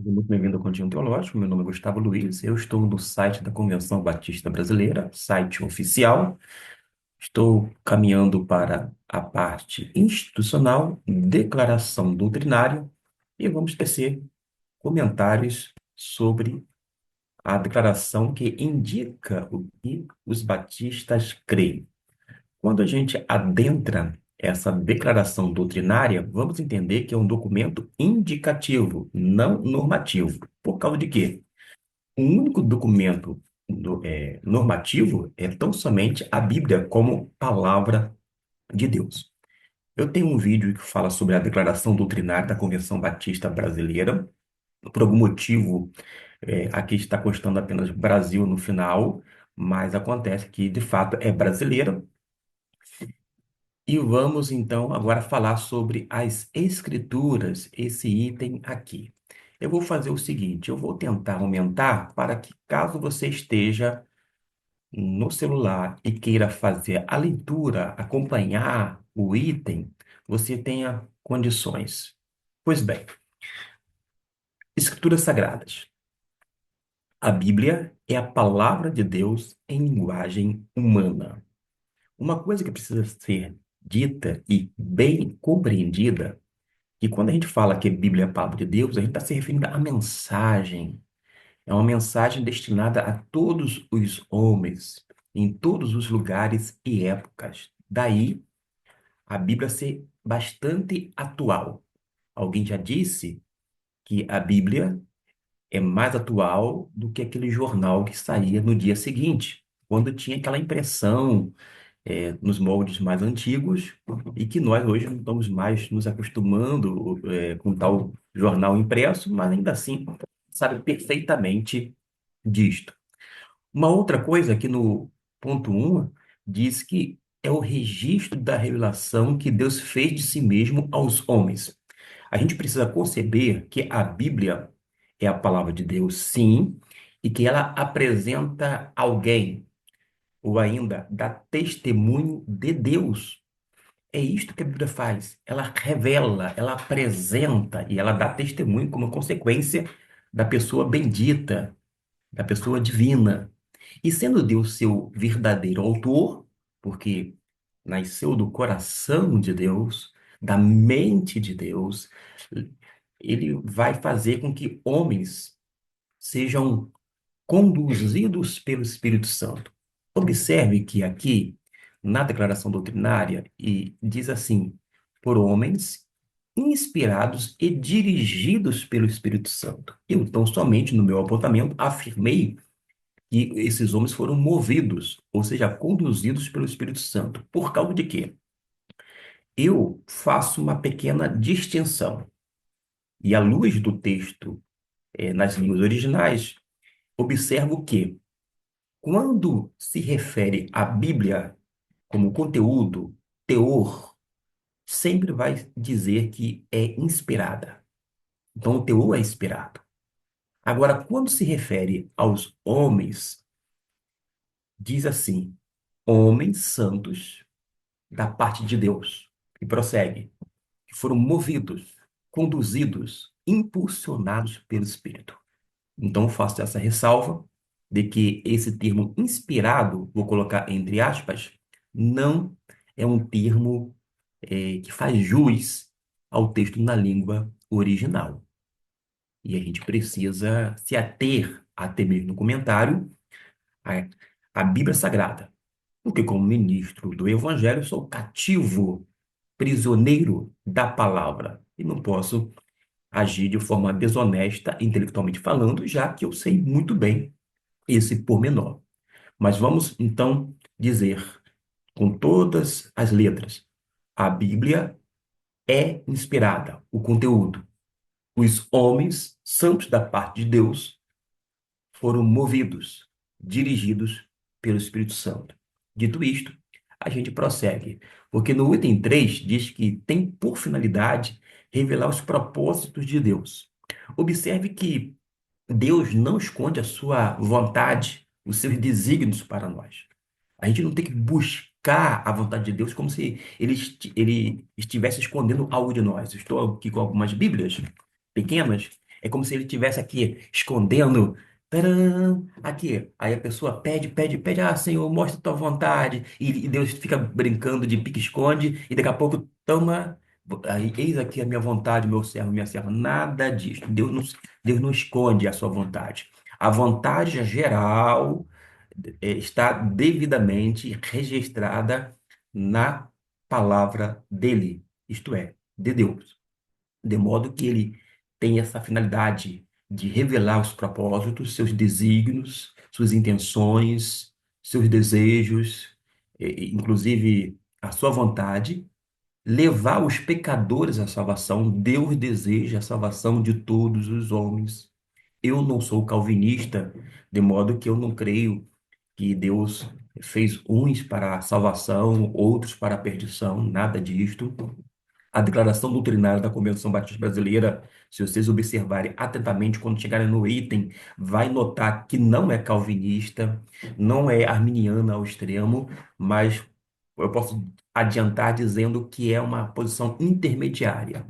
Muito bem-vindo ao Continho Teológico. Meu nome é Gustavo Luiz. Eu estou no site da Convenção Batista Brasileira, site oficial. Estou caminhando para a parte institucional, declaração doutrinária, e vamos tecer comentários sobre a declaração que indica o que os batistas creem. Quando a gente adentra essa declaração doutrinária, vamos entender que é um documento indicativo, não normativo. Por causa de quê? O único documento normativo é tão somente a Bíblia como palavra de Deus. Eu tenho um vídeo que fala sobre a declaração doutrinária da Convenção Batista Brasileira. Por algum motivo, aqui está constando apenas Brasil no final, mas acontece que, de fato, é brasileira. E vamos então agora falar sobre as escrituras, esse item aqui. Eu vou fazer o seguinte, eu vou tentar aumentar para que, caso você esteja no celular e queira fazer a leitura, acompanhar o item, você tenha condições. Pois bem, Escrituras Sagradas. A Bíblia é a palavra de Deus em linguagem humana. Uma coisa que precisa ser dita e bem compreendida, que quando a gente fala que a Bíblia é a palavra de Deus, a gente está se referindo à mensagem. É uma mensagem destinada a todos os homens, em todos os lugares e épocas. Daí, a Bíblia ser bastante atual. Alguém já disse que a Bíblia é mais atual do que aquele jornal que saía no dia seguinte, quando tinha aquela impressão, nos moldes mais antigos, e que nós hoje não estamos mais nos acostumando, com tal jornal impresso, mas ainda assim sabe perfeitamente disto. Uma outra coisa aqui no ponto um diz que é o registro da revelação que Deus fez de si mesmo aos homens. A gente precisa conceber que a Bíblia é a palavra de Deus, sim, e que ela apresenta alguém, ou ainda dá testemunho de Deus. É isto que a Bíblia faz. Ela revela, ela apresenta e ela dá testemunho como consequência da pessoa bendita, da pessoa divina. E sendo Deus seu verdadeiro autor, porque nasceu do coração de Deus, da mente de Deus, ele vai fazer com que homens sejam conduzidos pelo Espírito Santo. Observe que aqui, na declaração doutrinária, e diz assim: por homens inspirados e dirigidos pelo Espírito Santo. Eu, então, somente no meu apontamento, afirmei que esses homens foram movidos, ou seja, conduzidos pelo Espírito Santo. Por causa de quê? Eu faço uma pequena distinção. E à luz do texto, nas línguas originais, observo que, quando se refere à Bíblia como conteúdo, teor, sempre vai dizer que é inspirada. Então, o teor é inspirado. Agora, quando se refere aos homens, diz assim: homens santos da parte de Deus. E prossegue, que foram movidos, conduzidos, impulsionados pelo Espírito. Então, eu faço essa ressalva de que esse termo inspirado, vou colocar entre aspas, não é um termo que faz jus ao texto na língua original. E a gente precisa se ater, até mesmo no comentário, à, à Bíblia Sagrada. Porque, como ministro do Evangelho, eu sou cativo, prisioneiro da palavra. E não posso agir de forma desonesta, intelectualmente falando, já que eu sei muito bem esse pormenor. Mas vamos, então, dizer com todas as letras: a Bíblia é inspirada, o conteúdo. Os homens santos da parte de Deus foram movidos, dirigidos pelo Espírito Santo. Dito isto, a gente prossegue, porque no item 3 diz que tem por finalidade revelar os propósitos de Deus. Observe que Deus não esconde a sua vontade, os seus desígnios para nós. A gente não tem que buscar a vontade de Deus como se ele estivesse escondendo algo de nós. Estou aqui com algumas Bíblias pequenas É como se ele estivesse aqui escondendo. Tcharam, aqui. Aí a pessoa pede, pede, pede. Ah, Senhor, mostra a tua vontade. E Deus fica brincando de pique-esconde. E daqui a pouco, toma. Aí, eis aqui a minha vontade, meu servo, minha serva. Nada disso. Deus não esconde a sua vontade. A vontade geral está devidamente registrada na palavra dele, isto é, de Deus, de modo que ele tem essa finalidade de revelar os propósitos, seus desígnios, suas intenções, seus desejos, inclusive a sua vontade, levar os pecadores à salvação. Deus deseja a salvação de todos os homens. Eu não sou calvinista, de modo que eu não creio que Deus fez uns para a salvação, outros para a perdição, nada disto. A declaração doutrinária da Convenção Batista Brasileira, se vocês observarem atentamente, quando chegarem no item, vai notar que não é calvinista, não é arminiana ao extremo, mas eu posso adiantar dizendo que é uma posição intermediária.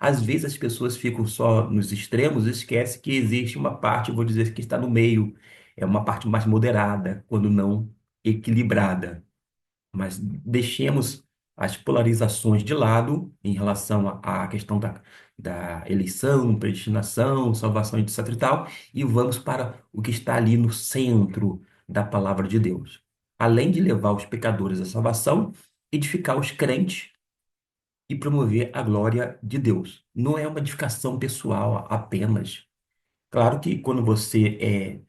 Às vezes as pessoas ficam só nos extremos e esquecem que existe uma parte, vou dizer, que está no meio, é uma parte mais moderada, quando não equilibrada. Mas deixemos as polarizações de lado em relação à questão da eleição, predestinação, salvação, etc. e tal, e vamos para o que está ali no centro da palavra de Deus. Além de levar os pecadores à salvação, edificar os crentes e promover a glória de Deus. Não é uma edificação pessoal apenas. Claro que quando você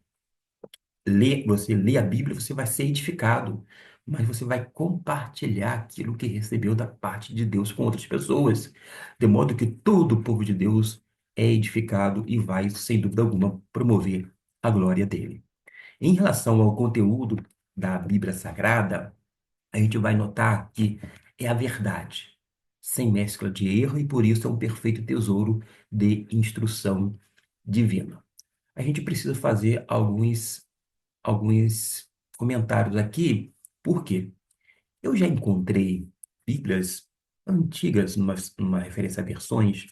lê a Bíblia, você vai ser edificado, mas você vai compartilhar aquilo que recebeu da parte de Deus com outras pessoas, de modo que todo o povo de Deus é edificado e vai, sem dúvida alguma, promover a glória dele. Em relação ao conteúdo da Bíblia Sagrada, a gente vai notar que é a verdade, sem mescla de erro, e por isso é um perfeito tesouro de instrução divina. A gente precisa fazer alguns comentários aqui. Por quê? Eu já encontrei Bíblias antigas, numa referência a versões,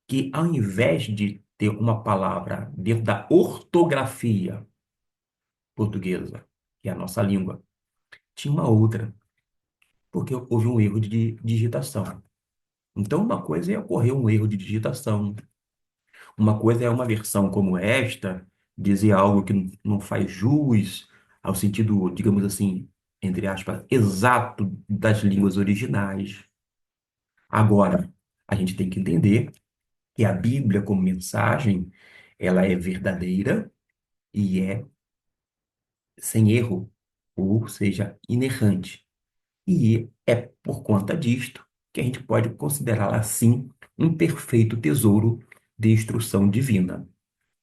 que ao invés de ter uma palavra dentro da ortografia portuguesa, que é a nossa língua, tinha uma outra, porque houve um erro de digitação. Então, uma coisa é ocorrer um erro de digitação. Uma coisa é uma versão como esta dizer algo que não faz jus ao sentido, digamos assim, entre aspas, exato das línguas originais. Agora, a gente tem que entender que a Bíblia, como mensagem, ela é verdadeira e é sem erro, ou seja, inerrante. E é por conta disto que a gente pode considerá-la, assim, um perfeito tesouro de instrução divina.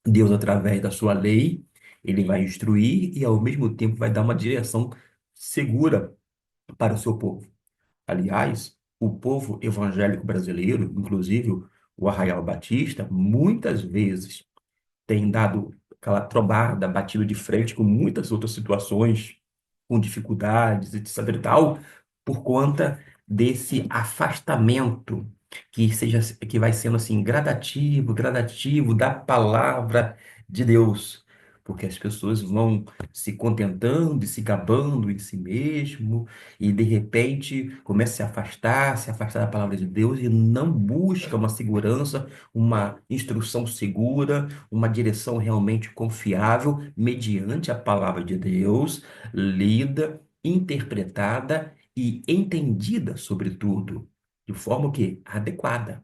Deus, através da sua lei, ele vai instruir e, ao mesmo tempo, vai dar uma direção segura para o seu povo. Aliás, o povo evangélico brasileiro, inclusive o Arraial Batista, muitas vezes tem dado aquela trombada, batido de frente com muitas outras situações, com dificuldades, etc. e tal, por conta desse afastamento que vai sendo assim gradativo, gradativo da palavra de Deus. Porque as pessoas vão se contentando e se gabando em si mesmo, e de repente começa se afastar da palavra de Deus e não busca uma segurança, uma instrução segura, uma direção realmente confiável, mediante a palavra de Deus, lida, interpretada e entendida, sobretudo, de forma que adequada.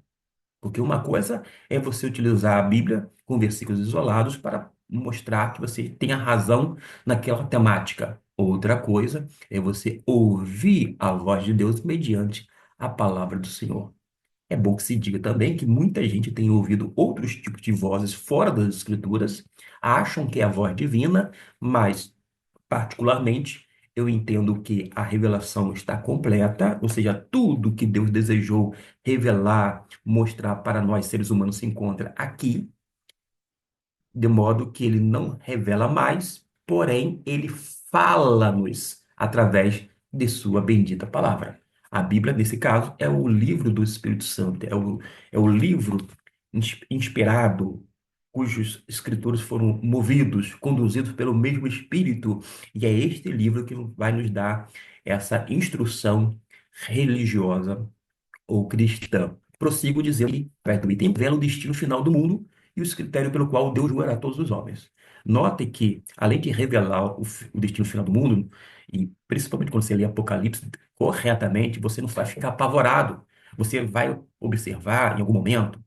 Porque uma coisa é você utilizar a Bíblia com versículos isolados para mostrar que você tem a razão naquela temática. Outra coisa é você ouvir a voz de Deus mediante a palavra do Senhor. É bom que se diga também que muita gente tem ouvido outros tipos de vozes fora das Escrituras, acham que é a voz divina, mas, particularmente, eu entendo que a revelação está completa, ou seja, tudo que Deus desejou revelar, mostrar para nós seres humanos se encontra aqui, de modo que ele não revela mais, porém ele fala-nos através de sua bendita palavra. A Bíblia, nesse caso, é o livro do Espírito Santo, é o livro inspirado, cujos escritores foram movidos, conduzidos pelo mesmo Espírito. E é este livro que vai nos dar essa instrução religiosa ou cristã. Prossigo dizendo que perto do item revela o destino final do mundo e os critérios pelo qual Deus julgará todos os homens. Note que, além de revelar o destino final do mundo, e principalmente quando você lê Apocalipse corretamente, você não vai ficar apavorado. Você vai observar em algum momento,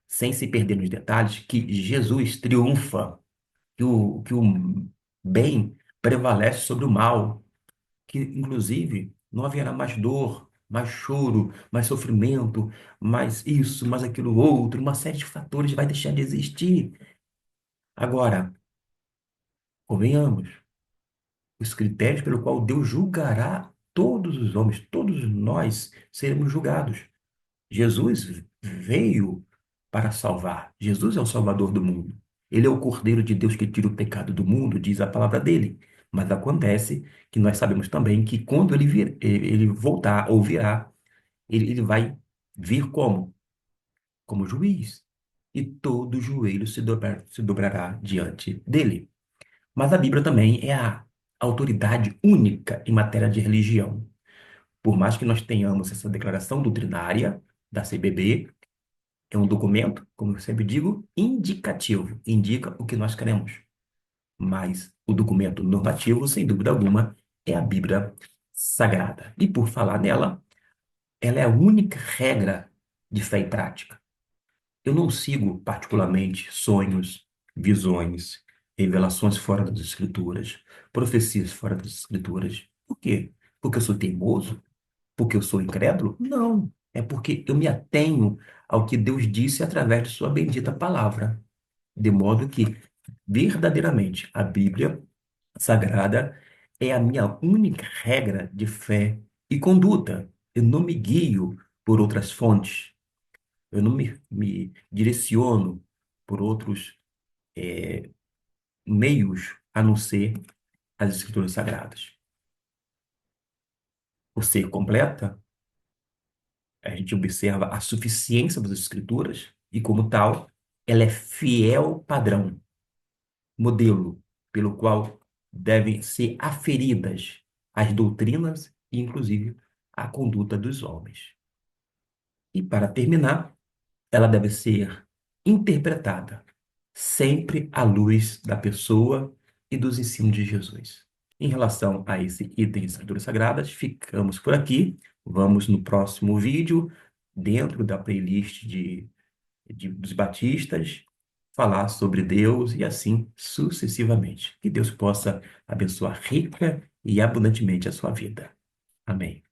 sem se perder nos detalhes, que Jesus triunfa, que o bem prevalece sobre o mal, que inclusive não haverá mais dor, mais choro, mais sofrimento, mais isso, mais aquilo outro, uma série de fatores vai deixar de existir. Agora, convenhamos, os critérios pelo qual Deus julgará todos os homens, todos nós seremos julgados. Jesus veio para salvar. Jesus é o Salvador do mundo. Ele é o Cordeiro de Deus que tira o pecado do mundo, diz a palavra dele. Mas acontece que nós sabemos também que quando ele voltar ou virá, ele vai vir como? Como juiz. E todo joelho se dobrará diante dele. Mas a Bíblia também é a autoridade única em matéria de religião. Por mais que nós tenhamos essa declaração doutrinária da CBB, é um documento, como eu sempre digo, indicativo, indica o que nós queremos. Mas o documento normativo, sem dúvida alguma, é a Bíblia Sagrada. E por falar nela, ela é a única regra de fé e prática. Eu não sigo particularmente sonhos, visões, revelações fora das Escrituras, profecias fora das Escrituras. Por quê? Porque eu sou teimoso? Porque eu sou incrédulo? Não. É porque eu me atenho ao que Deus disse através de sua bendita palavra. De modo que, verdadeiramente, a Bíblia Sagrada é a minha única regra de fé e conduta. Eu não me guio por outras fontes. Eu não me direciono por outros meios a não ser as Escrituras Sagradas. Por ser completa, a gente observa a suficiência das Escrituras e, como tal, ela é fiel padrão, modelo, pelo qual devem ser aferidas as doutrinas e, inclusive, a conduta dos homens. E, para terminar, ela deve ser interpretada sempre à luz da pessoa e dos ensinos de Jesus. Em relação a esse item de Escrituras Sagradas, ficamos por aqui. Vamos no próximo vídeo, dentro da playlist dos batistas, falar sobre Deus e assim sucessivamente. Que Deus possa abençoar rica e abundantemente a sua vida. Amém.